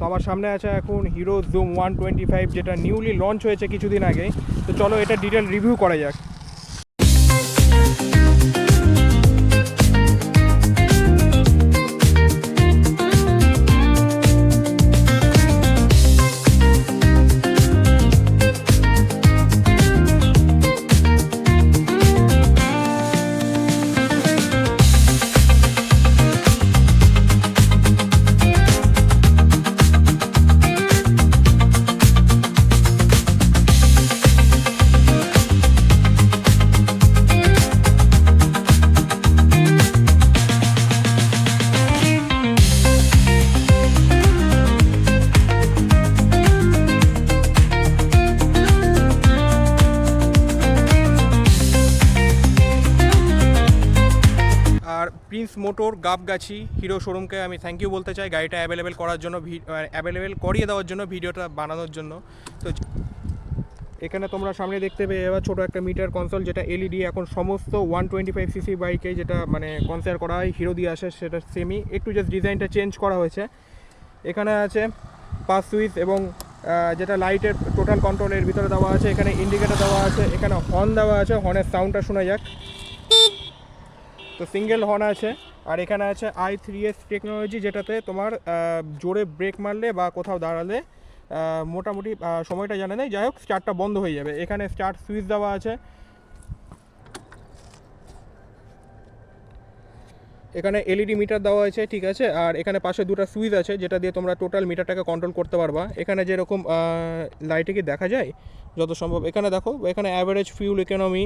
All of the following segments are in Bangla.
আমার সামনে আছে এখন হিরো জুম 125, যেটা নিউলি লঞ্চ হয়েছে কিছুদিন আগে। তো চলো এটা ডিটেল রিভিউ করা যাক। আর প্রিন্স মোটর গাবগাছি হিরো শোরুমকে আমি থ্যাংক ইউ বলতে চাই গাড়িটা অ্যাভেলেবেল করার জন্য, অ্যাভেলেবেল করিয়ে দেওয়ার জন্য, ভিডিওটা বানানোর জন্য। তো এখানে তোমরা সামনে দেখতে পেয়ে যাবে ছোটো একটা মিটার কনসোল, যেটা এলইডি। এখন সমস্ত 125cc বাইকে যেটা মানে কনসিডার করা হয় হিরো দিয়ে আসে সেটা সেমই, একটু জাস্ট ডিজাইনটা চেঞ্জ করা হয়েছে। এখানে আছে পাস সুইচ এবং যেটা লাইটের টোটাল কন্ট্রোলের ভিতরে দেওয়া আছে। এখানে ইন্ডিকেটার দেওয়া আছে, এখানে হর্ন দেওয়া আছে, হর্নের সাউন্ডটা শোনা যাক। তো সিঙ্গেল হর্ন আছে। আর এখানে আছে i3s টেকনোলজি, যেটাতে তোমার জোরে ব্রেক মারলে বা কোথাও দাঁড়ালে মোটামুটি সময়টা জানা নেই, যাই হোক স্টার্টটা বন্ধ হয়ে যাবে। এখানে স্টার্ট সুইচ দেওয়া আছে। এখানে এলইডি মিটার দেওয়া আছে, ঠিক আছে। আর এখানে পাশে দুটো সুইচ আছে, যেটা দিয়ে তোমরা টোটাল মিটারটাকে কন্ট্রোল করতে পারবা। এখানে যেরকম লাইটে কি দেখা যায় যত সম্ভব, এখানে দেখো, এখানে অ্যাভারেজ ফিউল ইকোনমি,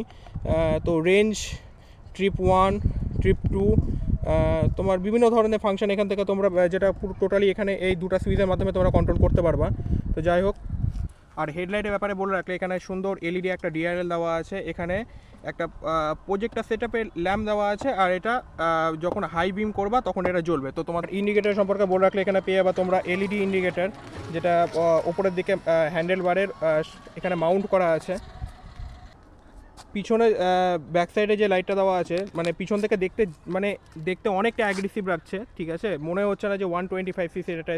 তো রেঞ্জ, ট্রিপ 1, ট্রিপ 2, তোমার বিভিন্ন ধরনের ফাংশন এখান থেকে তোমরা যেটা পুরো টোটালি এখানে এই দুটো সুইচের মাধ্যমে তোমরা কন্ট্রোল করতে পারবা। তো যাই হোক, আর হেডলাইটের ব্যাপারে বলে রাখলে এখানে সুন্দর এলইডি একটা ডিআরএল দেওয়া আছে। এখানে একটা প্রজেক্টার সেটআপের ল্যাম্প দেওয়া আছে। আর এটা যখন হাই বিম করবা তখন এটা জ্বলবে। তো তোমার ইন্ডিকেটার সম্পর্কে বলে রাখলে এখানে পেয়ে যাবা তোমরা এলইডি ইন্ডিকেটার, যেটা ওপরের দিকে হ্যান্ডেল বারের এখানে মাউন্ট করা আছে। পিছনে ব্যাক সাইডে যে লাইটটা দেওয়া আছে, মানে পিছন থেকে দেখতে অনেকটা অ্যাগ্রেসিভ লাগছে, ঠিক আছে। মনে হচ্ছে না যে 125cc এটা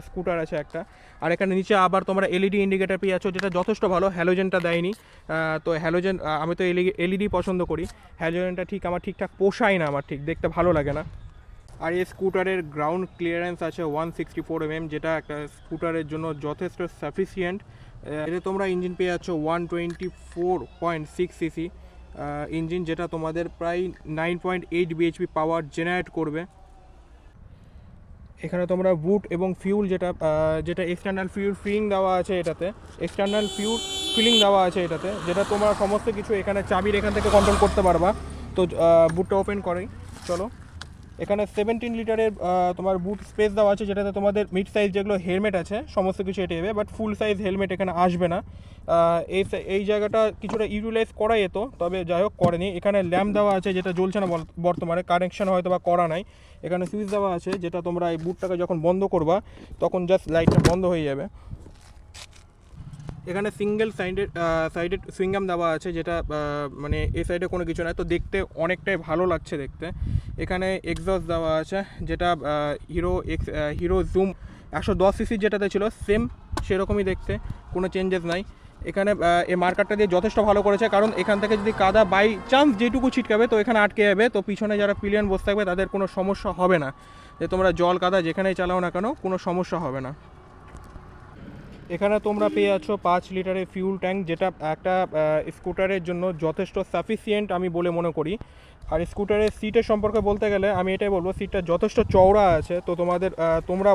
স্কুটার আছে একটা। আর এখানে নিচে আবার তোমরা এলইডি ইন্ডিকেটার পেয়ে আছো, যেটা যথেষ্ট ভালো। হ্যালোজেনটা দেয়নি। তো হ্যালোজেন, আমি তো এলইডি পছন্দ করি, হ্যালোজেনটা আমার ঠিকঠাক পোষায় না, আমার ঠিক দেখতে ভালো লাগে না। আর এই স্কুটারের গ্রাউন্ড ক্লিয়ারেন্স আছে 164 mm, যেটা একটা স্কুটারের জন্য যথেষ্ট সাফিসিয়েন্ট। এতে তোমরা ইঞ্জিন পেয়ে যাচ্ছ 124.6cc ইঞ্জিন, যেটা তোমাদের প্রায় 9.8 bhp পাওয়ার জেনারেট করবে। এখানে তোমরা বুট এবং ফিউল, যেটা এক্সটার্নাল ফিউল ফিলিং দেওয়া আছে এটাতে, যেটা তোমরা সমস্ত কিছু এখানে চাবির এখান থেকে কন্ট্রোল করতে পারবা। তো বুটটা ওপেন করেই চলো। এখানে 17 লিটারের তোমার বুট স্পেস দেওয়া আছে, যেটাতে তোমাদের মিড সাইজ যেগুলো হেলমেট আছে সমস্ত কিছু এটে যাবে, বাট ফুল সাইজ হেলমেট এখানে আসবে না। এই জায়গাটা কিছুটা ইউটিলাইজ করা যেত, তবে যাই হোক করেনি। এখানে ল্যাম্প দেওয়া আছে, যেটা জ্বলছে না বর্তমানে, কানেকশন হয়তো বা করা নাই। এখানে সুইচ দেওয়া আছে, যেটা তোমরা এই বুটটাকে যখন বন্ধ করবা তখন জাস্ট লাইটটা বন্ধ হয়ে যাবে। এখানে সিঙ্গেল সাইডেড সুইংগাম দেওয়া আছে, যেটা মানে এই সাইডে কোনো কিছু নয়, তো দেখতে অনেকটাই ভালো লাগছে দেখতে। এখানে এক্সস্ট দেওয়া আছে, যেটা হিরো জুম 110cc যেটাতে ছিল সেম সেরকমই দেখতে, কোনো চেঞ্জেস নাই। এখানে এই মার্কারটা দিয়ে যথেষ্ট ভালো করেছে, কারণ এখান থেকে যদি কাদা বাই চান্স যেটুকু ছিটকাবে তো এখানে আটকে যাবে, তো পিছনে যারা পিলিয়ন বসে থাকবে তাদের কোনো সমস্যা হবে না, যে তোমরা জল কাদা যেখানেই চালাও না কেন কোনো সমস্যা হবে না। এখানে তোমরা পেয়ে যাচ্ছ 5 লিটারের ফিউল ট্যাঙ্ক, যেটা একটা স্কুটারের জন্য যথেষ্ট সাফিসিয়েন্ট আমি বলে মনে করি। আর স্কুটারের সিটের সম্পর্কে বলতে গেলে আমি এটাই বলবো, সিটটা যথেষ্ট চওড়া আছে, তো তোমরা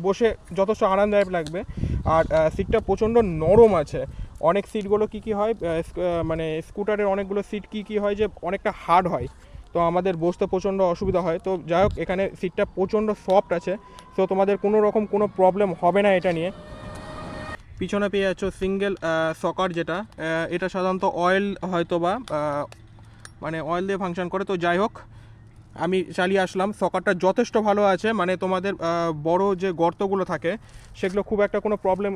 বসে যথেষ্ট আরামদায়ক লাগবে। আর সিটটা প্রচণ্ড নরম আছে। অনেক সিটগুলো কী হয়, মানে স্কুটারের অনেকগুলো সিট কী হয় যে অনেকটা হার্ড হয়, তো আমাদের বসতে প্রচণ্ড অসুবিধা হয়। তো যাই হোক, এখানে সিটটা প্রচণ্ড সফট আছে, তো তোমাদের কোনো প্রবলেম হবে না এটা নিয়ে। পিছনে পেয়ে যাচ্ছ সিঙ্গেল সকার, যেটা এটা সাধারণত অয়েল হয়তো বা মানে অয়েল দিয়ে ফাংশন করে। তো যাই হোক, আমি চালিয়ে আসলাম, সকারটা যথেষ্ট ভালো আছে। মানে তোমাদের বড় যে গর্তগুলো থাকে সেগুলো খুব একটা কোনো প্রবলেম,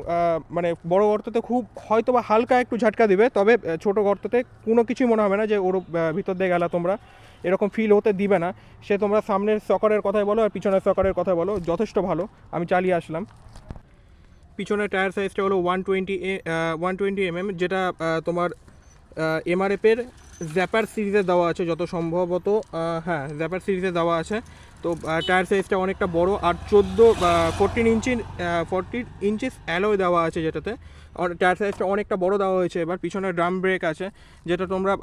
মানে বড় গর্ততে খুব হয়তো বা হালকা একটু ঝাটকা দিবে, তবে ছোট গর্ততে কোনো কিছুই মনে হবে না যে ওর ভিতর দিয়ে গেলা তোমরা, এরকম ফিল হতে দিবে না। তোমরা সামনের সকারের কথাই বলো আর পিছনের সকারের কথাই বলো, যথেষ্ট ভালো। আমি চালিয়ে আসলাম। পিছনের টায়ার সাইজটা হলো 120 mm, যেটা তোমার এমআরএফের জ্যাপার সিরিজে দেওয়া আছে যত সম্ভবত, হ্যাঁ জ্যাপার সিরিজে দেওয়া আছে। তো টায়ার সাইজটা অনেকটা বড়, আর 14 ইঞ্চিস অ্যালয় দেওয়া আছে, যেটাতে টায়ার সাইজটা অনেকটা বড় দেওয়া হয়েছে। এবার পিছনে ড্রাম ব্রেক আছে, যেটা তোমরা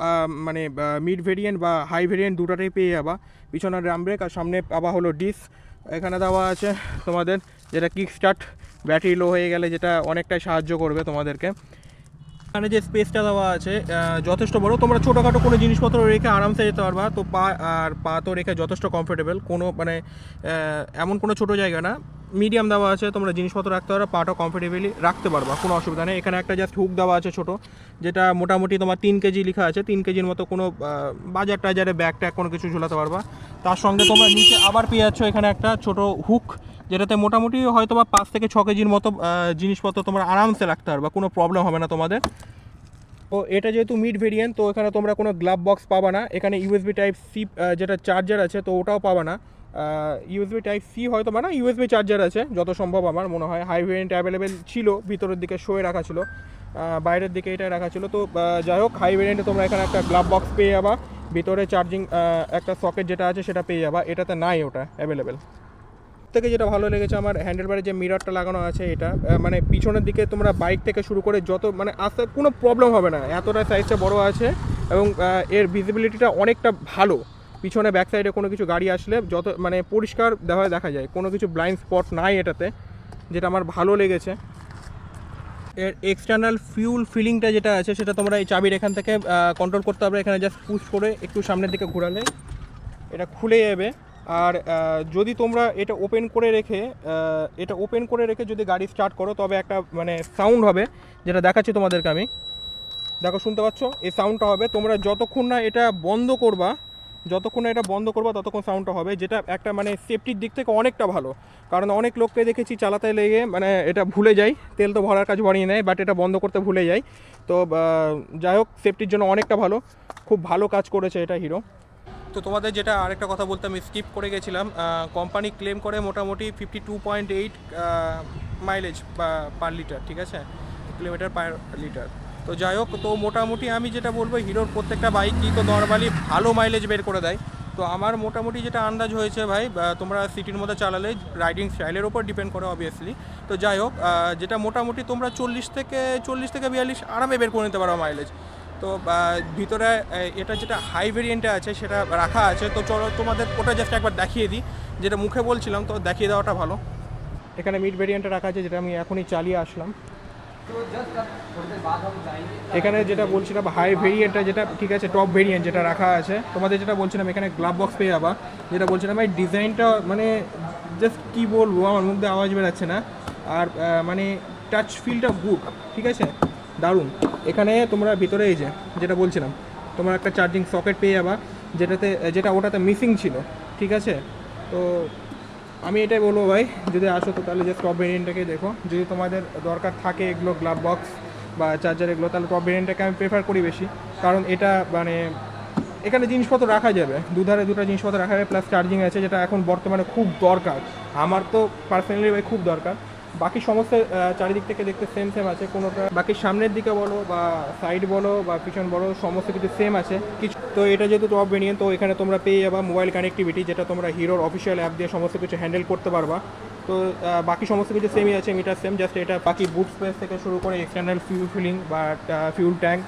মানে মিড ভেরিয়েন্ট বা হাই ভেরিয়েন্ট দুটাতেই পেয়ে যাবা। পিছনে ড্রাম ব্রেক, আর সামনে পাবা হলো ডিস। এখানে দেওয়া আছে তোমাদের যেটা কিক স্টার্ট, ব্যাটারি লো হয়ে গেলে যেটা অনেকটাই সাহায্য করবে তোমাদেরকে। এখানে যে স্পেসটা দেওয়া আছে যথেষ্ট বড়, তোমরা ছোটোখাটো কোনো জিনিসপত্র রেখে আরামসে যেতে পারবা। তো পা তো রেখে যথেষ্ট কমফোর্টেবল, কোনো মানে এমন কোনো ছোটো জায়গা না, মিডিয়াম দেওয়া আছে, তোমরা জিনিসপত্র রাখতে পারো, পাটা কমফোর্টেবলি রাখতে পারবা, কোনো অসুবিধা নেই। এখানে একটা জাস্ট হুক দেওয়া আছে ছোটো, যেটা মোটামুটি তোমার 3 কেজি লেখা আছে, 3 কেজির মতো কোনো বাজার টাজারে ব্যাগ ট্যাগ কোনো কিছু ঝুলাতে পারবা। তার সঙ্গে তোমরা নিচে আবার পেয়ে যাচ্ছ এখানে একটা ছোটো হুক, যেটাতে মোটামুটি হয়তো বা 5 থেকে 6 কেজির মতো জিনিসপত্র তোমরা আরামসে রাখতে পারবা, কোনো প্রবলেম হবে না তোমাদের। তো এটা যেহেতু মিড ভেরিয়েন্ট, তো এখানে তোমরা কোনো গ্লাভ বক্স পাবা না। এখানে ইউএসবি টাইপ সি যেটা চার্জার আছে, তো ওটাও পাবা না। ইউএসবি টাইপ সি হয়তো না, ইউএসবি চার্জার আছে যত সম্ভব আমার মনে হয়। হাই ভেরিয়েন্ট অ্যাভেলেবেল ছিল, ভিতরের দিকে শোয়ে রাখা ছিল, বাইরের দিকে এটা রাখা ছিল। তো যাই হোক, হাই ভেরিয়েন্টে তোমরা এখানে একটা গ্লাভ বক্স পেয়ে যাবা, ভিতরে চার্জিং একটা সকেট যেটা আছে সেটা পেয়ে যাবা, এটাতে নাই ওটা অ্যাভেলেবেল। থেকে যেটা ভালো লেগেছে আমার, হ্যান্ডেলবারে যে মিররটা লাগানো আছে, এটা মানে পিছনের দিকে তোমরা বাইক থেকে শুরু করে যত মানে আসতে কোনো প্রবলেম হবে না, এতটা সাইজটা বড় আছে, এবং এর ভিজিবিলিটিটা অনেকটা ভালো। পিছনে ব্যাক সাইডে কোনো কিছু গাড়ি আসলে যত মানে পরিষ্কার দেখা যায়, কোনো কিছু ব্লাইন্ড স্পট নাই এটাতে, যেটা আমার ভালো লেগেছে। এর এক্সটার্নাল ফিউল ফিলিংটা যেটা আছে, সেটা তোমরা এই চাবির এখান থেকে কন্ট্রোল করতে পারবে। এখানে জাস্ট পুশ করে একটু সামনের দিকে ঘোরালে এটা খুলে যাবে। আর যদি তোমরা এটা ওপেন করে রেখে যদি গাড়ি স্টার্ট করো, তবে একটা মানে সাউন্ড হবে, যেটা দেখাচ্ছি তোমাদেরকে আমি, দেখো শুনতে পাচ্ছ, এই সাউন্ডটা হবে। তোমরা যতক্ষণ না এটা বন্ধ করবা ততক্ষণ সাউন্ডটা হবে, যেটা একটা মানে সেফটির দিক থেকে অনেকটা ভালো। কারণ অনেক লোককে দেখেছি চালাতে লেগে মানে এটা ভুলে যায়, তেল তো ভরার কাজ বাড়িয়ে নেয়, বাট এটা বন্ধ করতে ভুলে যায়। তো যাই হোক, সেফটির জন্য অনেকটা ভালো, খুব ভালো কাজ করেছে এটা হিরো। তো তোমাদের যেটা আরেকটা কথা বলতে আমি স্কিপ করে গেছিলাম, কোম্পানি ক্লেম করে মোটামুটি 52.8 মাইলেজ পার লিটার, ঠিক আছে, কিলোমিটার পার লিটার। তো যাই হোক, তো মোটামুটি আমি যেটা বলবো, হিরোর প্রত্যেকটা বাইকই তো নর্মালি ভালো মাইলেজ বের করে দেয়। তো আমার মোটামুটি যেটা আন্দাজ হয়েছে ভাই, তোমরা সিটির মধ্যে চালালে রাইডিং স্টাইলের ওপর ডিপেন্ড করে অবভিয়াসলি। তো যাই হোক, যেটা মোটামুটি তোমরা 40 থেকে 42 আরামে বের করে নিতে পারো মাইলেজ। তো ভিতরে এটা যেটা হাই ভেরিয়েন্টে আছে সেটা রাখা আছে। তো চলো তোমাদের ওটা জাস্ট একবার দেখিয়ে দিই, যেটা মুখে বলছিলাম, তো দেখিয়ে দেওয়াটা ভালো। এখানে মিড ভেরিয়েন্টে রাখা আছে, যেটা আমি এখনই চালিয়ে আসলাম। এখানে যেটা বলছিলাম হাই ভেরিয়েন্টটা, যেটা ঠিক আছে টপ ভেরিয়েন্ট যেটা রাখা আছে, তোমাদের যেটা বলছিলাম এখানে গ্লাভ বক্স পেয়ে যাবা। যেটা বলছিলাম এই ডিজাইনটা মানে জাস্ট কী বলবো, আমার মধ্যে আওয়াজ বেরাচ্ছে না। আর মানে টাচ ফিলটা গুড, ঠিক আছে, দারুণ। এখানে তোমরা ভিতরে এই যেটা বলছিলাম, তোমরা একটা চার্জিং সকেট পেয়ে যাবা, যেটা ওটাতে মিসিং ছিল, ঠিক আছে। তো আমি এটাই বলবো ভাই, যদি আসো তো তাহলে যে টপ ভেরিয়েন্টটাকে দেখো। যদি তোমাদের দরকার থাকে এগুলো গ্লাভ বক্স বা চার্জার এগুলো, তাহলে টপ ভেরিয়েন্টটাকে আমি প্রেফার করি বেশি। কারণ এটা মানে এখানে জিনিসপত্র রাখা যাবে, দুধারে দুটো জিনিসপত্র রাখা যাবে, প্লাস চার্জিং আছে, যেটা এখন বর্তমানে খুব দরকার। আমার তো পার্সোনালি ভাই খুব দরকার। বাকি সমস্ত চারিদিক থেকে দেখতে সেম আছে, কোনোটা বাকি সামনের দিকে বলো বা সাইড বলো বা পিছন বলো, সমস্ত কিছু সেম আছে কিছু। তো এটা যেহেতু টপ ভেরিয়েন্ট, তো এখানে তোমরা পেয়ে যাবা মোবাইল কানেক্টিভিটি, যেটা তোমরা হিরোর অফিসিয়াল অ্যাপ দিয়ে সমস্ত কিছু হ্যান্ডেল করতে পারবা। তো বাকি সমস্ত কিছু সেমই আছে, মিটার সেম, জাস্ট এটা বাকি বুট স্পেস থেকে শুরু করে এক্সটার্নাল ফিউল ফিলিং বা ফিউল ট্যাঙ্ক,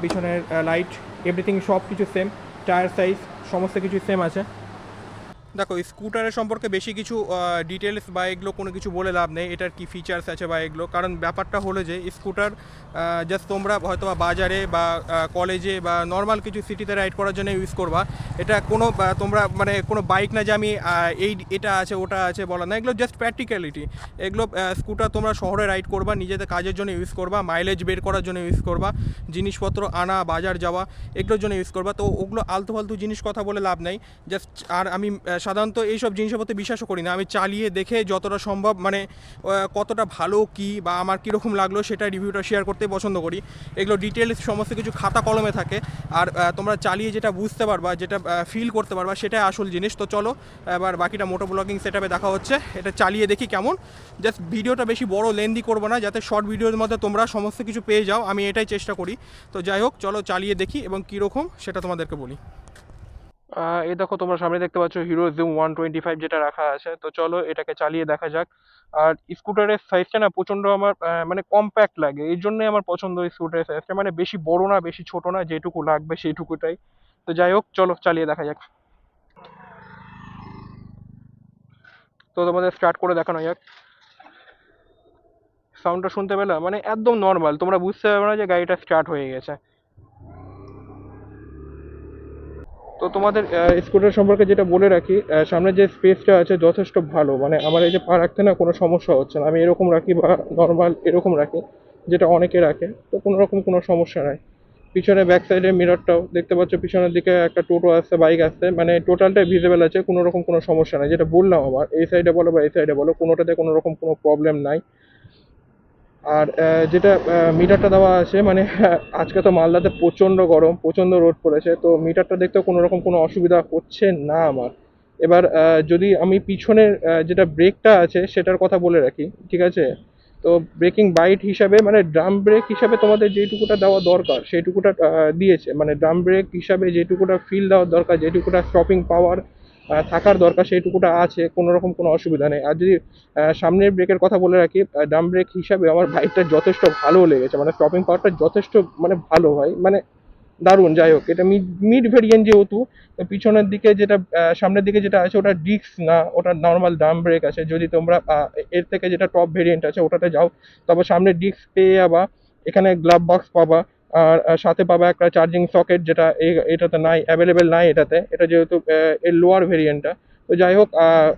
পিছনের লাইট, এভরিথিং সব কিছু সেম। টায়ার সাইজ সমস্ত কিছু সেম আছে। দেখো, স্কুটারের সম্পর্কে বেশি কিছু ডিটেলস বা এগুলো কোনো কিছু বলে লাভ নেই, এটার কি ফিচার্স আছে বা এগুলো। কারণ ব্যাপারটা হলো যে স্কুটার জাস্ট তোমরা হয়তো বা বাজারে বা কলেজে বা নর্মাল কিছু সিটিতে রাইড করার জন্য ইউজ করবা। এটা কোনো তোমরা মানে কোনো বাইক না যে আমি এটা আছে ওটা আছে বলা না, এগুলো জাস্ট প্র্যাকটিক্যালিটি। এগুলো স্কুটার তোমরা শহরে রাইড করবা, নিজেদের কাজের জন্য ইউজ করবা, মাইলেজ বের করার জন্য ইউজ করবা, জিনিসপত্র আনা বাজার যাওয়া এগুলোর জন্য ইউজ করবা। তো ওগুলো আলতু ফালতু জিনিস কথা বলে লাভ নেই জাস্ট। আর আমি সাধারণত এইসব জিনিসের প্রতি বিশ্বাসও করি না। আমি চালিয়ে দেখে যতটা সম্ভব মানে কতটা ভালো কি বা আমার কীরকম লাগলো সেটা রিভিউটা শেয়ার করতে পছন্দ করি। এগুলো ডিটেলস সমস্ত কিছু খাতা কলমে থাকে, আর তোমরা চালিয়ে যেটা বুঝতে পারবা, যেটা ফিল করতে পারবা, সেটাই আসল জিনিস। তো চলো এবার বাকিটা মোটো ব্লগিং সেটআপে দেখা হচ্ছে। এটা চালিয়ে দেখি কেমন। জাস্ট ভিডিওটা বেশি বড় লেন্দি করবো না, যাতে শর্ট ভিডিওর মধ্যে তোমরা সমস্ত কিছু পেয়ে যাও, আমি এটাই চেষ্টা করি। তো যাই হোক, চলো চালিয়ে দেখি এবং কীরকম সেটা তোমাদেরকে বলি। এই দেখো, তোমরা সামনে দেখতে পাচ্ছ হিরো জুম 125 যেটা রাখা আছে। তো চলো এটাকে চালিয়ে দেখা যাক। আর স্কুটারের সাইজটা না প্রচণ্ড আমার মানে কম্প্যাক্ট লাগে, এই জন্যই আমার পছন্দ এই স্কুটারের সাইজটা, মানে বেশি বড় না বেশি ছোট না, যেটুকু লাগবে সেইটুকুটাই। তো যাই হোক, চলো চালিয়ে দেখা যাক। তো তোমাদের স্টার্ট করে দেখানো যাক। সাউন্ডটা শুনতে পেলে মানে একদম নর্মাল, তোমরা বুঝতে পারবে না যে গাড়িটা স্টার্ট হয়ে গেছে। তো তোমাদের স্কুটার সম্পর্কে যেটা বলে রাখি, সামনে যে স্পেসটা আছে যথেষ্ট ভালো, মানে আমার এই যে পা রাখতে না কোনো সমস্যা হচ্ছে না। আমি এরকম রাখি বা নর্মাল এরকম রাখি, যেটা অনেকে রাখে, তো কোনো রকম কোনো সমস্যা নাই। পিছনে ব্যাক সাইডে মিররটাও দেখতে পাচ্ছ, পিছনের দিকে একটা টোটো আসছে, বাইক আসছে, মানে টোটালটাই ভিজিবল আছে, কোনো রকম কোনো সমস্যা নাই। যেটা বললাম, আমার এই সাইডে বলো বা এই সাইডে বলো, কোনোটাতে কোনো রকম কোনো প্রবলেম নাই। আর যেটা মিটারটা দেওয়া আছে, মানে আজকে তো মালদাতে প্রচণ্ড গরম, প্রচণ্ড রোদ পড়েছে, তো মিটারটা দেখতেও কোনো রকম কোনো অসুবিধা হচ্ছে না আমার। এবার যদি আমি পিছনের যেটা ব্রেকটা আছে সেটার কথা বলে রাখি, ঠিক আছে? তো ব্রেকিং বাইট হিসাবে, মানে ড্রাম ব্রেক হিসাবে তোমাদের যেটুকুটা দেওয়া দরকার সেইটুকুটা দিয়েছে, মানে ড্রাম ব্রেক হিসাবে যেটুকুটা ফিল দেওয়ার দরকার, যেটুকুটা স্টপিং পাওয়ার থাকার দরকার, সেইটুকুটা আছে, কোনো রকম কোনো অসুবিধা নেই। আর যদি সামনের ব্রেকের কথা বলে রাখি, ড্রাম ব্রেক হিসাবে আমার বাইকটা যথেষ্ট ভালো লেগেছে, মানে স্টপিং পাওয়ারটা যথেষ্ট মানে ভালো হয়, মানে দারুণ। যাই হোক, এটা মিড মিড ভেরিয়েন্ট যেহেতু, তো পিছনের দিকে যেটা সামনের দিকে যেটা আছে ওটা ডিস্ক না, ওটা নর্মাল ড্রাম ব্রেক আছে। যদি তোমরা এর থেকে যেটা টপ ভেরিয়েন্ট আছে ওটাতে যাও, তবে সামনে ডিস্ক পেয়ে যাবা, এখানে গ্লাভ বক্স পাবা, আর সাথে পাবা একটা চার্জিং সকেট, যেটা এটাতে নাই, অ্যাভেলেবেল নাই এটাতে, এটা যেহেতু এর লোয়ার ভেরিয়েন্টটা। তো যাই হোক,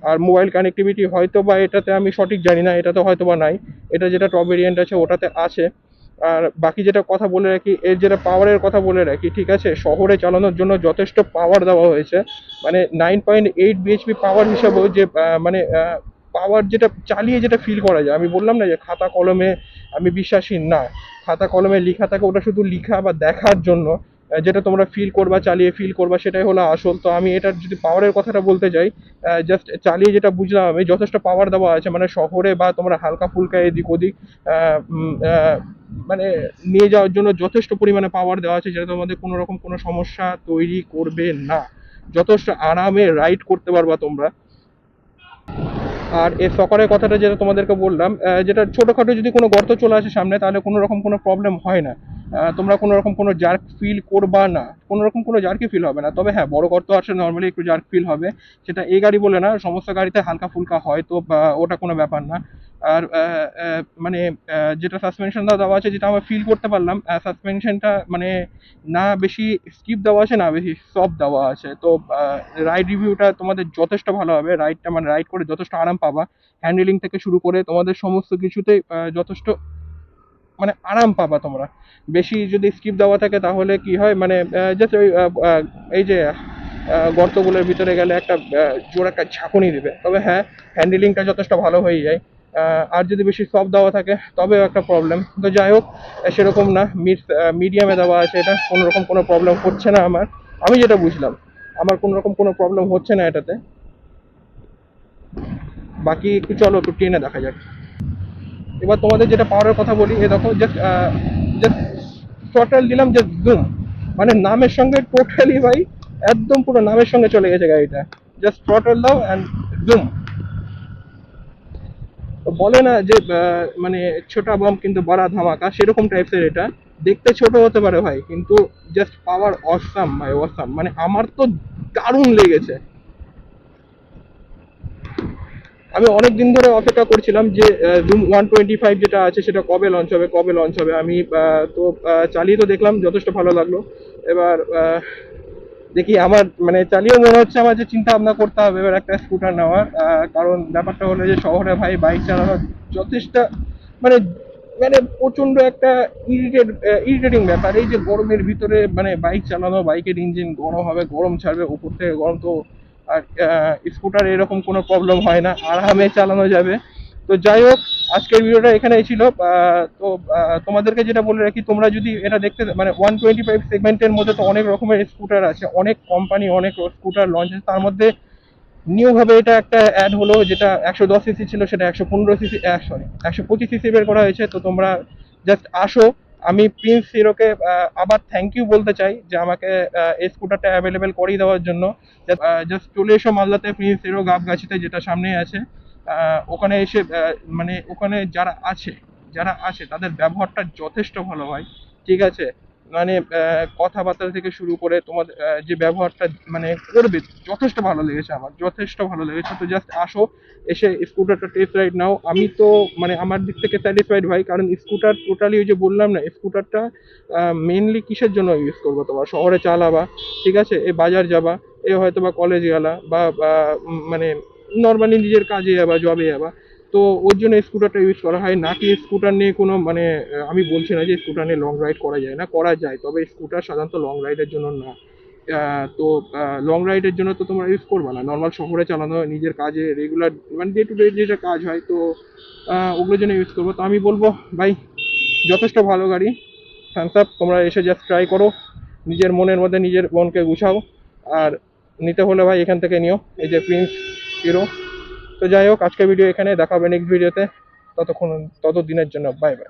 আর মোবাইল কানেক্টিভিটি হয়তো বা এটাতে আমি সঠিক জানি না, এটাতে হয়তো বা নাই, এটা যেটা টপ ভেরিয়েন্ট আছে ওটাতে আছে। আর বাকি যেটা কথা বলে রাখি, এর যেটা পাওয়ারের কথা বলে রাখি, ঠিক আছে, শহরে চালানোর জন্য যথেষ্ট পাওয়ার দেওয়া হয়েছে, মানে 9.8 বিএইচপি পাওয়ার হিসাবেও যে মানে পাওয়ার যেটা চালিয়ে যেটা ফিল করা যায়, আমি বললাম না যে খাতা কলমে আমি বিশ্বাসী না, খাতা কলমে লেখা থাকে ওটা শুধু লেখা বা দেখার জন্য, যেটা তোমরা ফিল করবা, চালিয়ে ফিল করবা, সেটাই হলো আসল। তো আমি এটার যদি পাওয়ারের কথাটা বলতে যাই, জাস্ট চালিয়ে যেটা বুঝলাম আমি, যথেষ্ট পাওয়ার দেওয়া আছে, মানে শহরে বা তোমরা হালকা ফুলকা এদিক ওদিক মানে নিয়ে যাওয়ার জন্য যথেষ্ট পরিমাণে পাওয়ার দেওয়া আছে, যেটা তোমাদের কোনো রকম কোনো সমস্যা তৈরি করবে না, যথেষ্ট আরামে রাইড করতে পারবা তোমরা। আর এর সকারের কথাটা যেটা তোমাদেরকে বললাম, যেটা ছোটোখাটো যদি কোনো গর্ত চলে আসে সামনে, তাহলে কোনো রকম কোনো প্রবলেম হয় না, তোমরা কোনো রকম কোনো জার্ক ফিল করবা না, কোনো রকম কোনো জার্কই ফিল হবে না। তবে হ্যাঁ, বড় গর্ত আসলে নর্মালি একটু জার্ক ফিল হবে, সেটা এই গাড়ি বলে না, সমস্ত গাড়িতে হালকা ফুলকা হয়, তো ওটা কোনো ব্যাপার না। আর মানে যেটা সাসপেনশনটা দেওয়া আছে, যেটা আমরা ফিল করতে পারলাম, সাসপেনশনটা মানে না বেশি স্কিপ দেওয়া আছে না বেশি সফট দেওয়া আছে। তো রাইড রিভিউটা তোমাদের যথেষ্ট ভালো হবে, রাইডটা মানে রাইড করে যথেষ্ট আরাম পাবা, হ্যান্ডেলিং থেকে শুরু করে তোমাদের সমস্ত কিছুতেই যথেষ্ট মানে আরাম পাবা তোমরা। বেশি যদি স্কিপ দেওয়া থাকে তাহলে কি হয়, মানে জাস্ট ওই এই যে গর্তগুলোর ভিতরে গেলে একটা জোর একটা ঝাঁকুনি দিবে। তবে হ্যাঁ, হ্যান্ডেলিংটা যথেষ্ট ভালো হয়ে যায়। আর যদি বেশি সফট দেওয়া থাকে তবেও একটা প্রবলেম। তো যাই হোক, সেরকম না, মিডিয়ামে দেওয়া আছে, এটা কোনো রকম কোনো প্রবলেম হচ্ছে না আমার, আমি যেটা বুঝলাম, আমার কোনো রকম কোনো প্রবলেম হচ্ছে না এটাতে। বাকি একটু চলো একটু টেনে দেখা যাক। এবার তোমাদের যেটা পাওয়ারের কথা বলি, এ দেখো, জাস্ট জাস্ট টোটাল দিলাম, জাস্ট জুম, মানে নামের সঙ্গে টোটালি ভাই, একদম পুরো নামের সঙ্গে চলে গেছে গাড়িটা। জাস্ট টোটাল দাও অ্যান্ড জুম। বলে না যে মানে ছোটা বম কিন্তু বড় ধামাকা, সেরকম টাইপের এটা। দেখতে ছোট হতে পারে ভাই, কিন্তু জাস্ট পাওয়ার অসাম ভাই, অসাম, মানে আমার তো দারুণ লেগেছে। আমি অনেক দিন ধরে অপেক্ষা করছিলাম যে জুম 125 যেটা আছে সেটা কবে লঞ্চ হবে, কবে লঞ্চ হবে। আমি তো চালিয়ে তো দেখলাম, যথেষ্ট ভালো লাগলো। এবার দেখি, আমার মানে চালিয়ে মনে হচ্ছে আমার যে চিন্তা ভাবনা করতে হবে এবার একটা স্কুটার নেওয়ার, কারণ ব্যাপারটা হলো যে শহরে ভাই বাইক চালানো যথেষ্ট মানে মানে প্রচন্ড একটা ইরিটেটিং ব্যাপার। এই যে গরমের ভিতরে মানে বাইক চালানো, বাইকের ইঞ্জিন গরম হবে, গরম ছাড়বে, উপর থেকে গরম, তো আর স্কুটার এরকম কোনো প্রবলেম হয় না, আরামে চালানো যাবে। তো যাই হোক, আজকের ভিডিওটা এখানেই ছিল। তো তোমাদেরকে যেটা বলে রাখি, তোমরা যদি এটা দেখতে মানে 125 সেগমেন্টের মধ্যে তো অনেক রকমের স্কুটার আছে, অনেক কোম্পানি অনেক স্কুটার লঞ্চ আছে, তার মধ্যে নিউ ভাবে এটা একটা অ্যাড হলো, যেটা 110 সিসি ছিল সেটা 115 সিসি, সরি 125 সিসি বের করা হয়েছে। তো তোমরা জাস্ট আসো। আমি প্রিন্স হিরোকে আবার থ্যাংক ইউ বলতে চাই যে আমাকে এই স্কুটারটা অ্যাভেলেবেল করিয়ে দেওয়ার জন্য। জাস্ট চলে এসো মালদাতে, প্রিন্স হিরো গাবগাছিতে, যেটা সামনেই আছে। ওখানে এসে মানে ওখানে যারা আছে তাদের ব্যবহারটা যথেষ্ট ভালো হয়, ঠিক আছে? মানে কথাবার্তা থেকে শুরু করে তোমাদের যে ব্যবহারটা মানে করবে, যথেষ্ট ভালো লেগেছে, আমার যথেষ্ট ভালো লেগেছে। তো জাস্ট আসো, এসে স্কুটারটা টেস্ট রাইড নাও। আমি তো মানে আমার দিক থেকে স্যাটিসফাইড ভাই, কারণ স্কুটার টোটালি ওই যে বললাম না, স্কুটারটা মেনলি কিসের জন্য ইউজ করবো? তোমার শহরে চালাবা, ঠিক আছে, এ বাজার যাবা, এ হয়তো বা কলেজ গেলা, বা মানে নর্মালি নিজের কাজে যাবা, জবে যাবা। তো ওর জন্য স্কুটারটা ইউজ করা হয়, নাকি স্কুটার নিয়ে কোনো মানে আমি বলছি না যে স্কুটার নিয়ে লং রাইড করা যায় না, করা যায়, তবে স্কুটার সাধারণত লং রাইডের জন্য না। তো লং রাইডের জন্য তো তোমরা ইউজ করবে না, নর্মাল শহরে চালানো হয়, নিজের কাজে রেগুলার মানে ডে টু ডে যেটা কাজ হয়, তো ওগুলোর জন্য ইউজ করবো। তো আমি বলবো ভাই, যথেষ্ট ভালো গাড়ি, থামস আপ। তোমরা এসে জাস্ট ট্রাই করো, নিজের মনের মধ্যে নিজের মনকে গুছাও। আর নিতে হলে ভাই এখান থেকে নিও, এই যে প্রিন্স হিরো। তো যাই হোক, আজকের ভিডিও এখানে, দেখা হবে নেক্সট ভিডিওতে। ততক্ষণ, ততদিনের জন্য বাই বাই।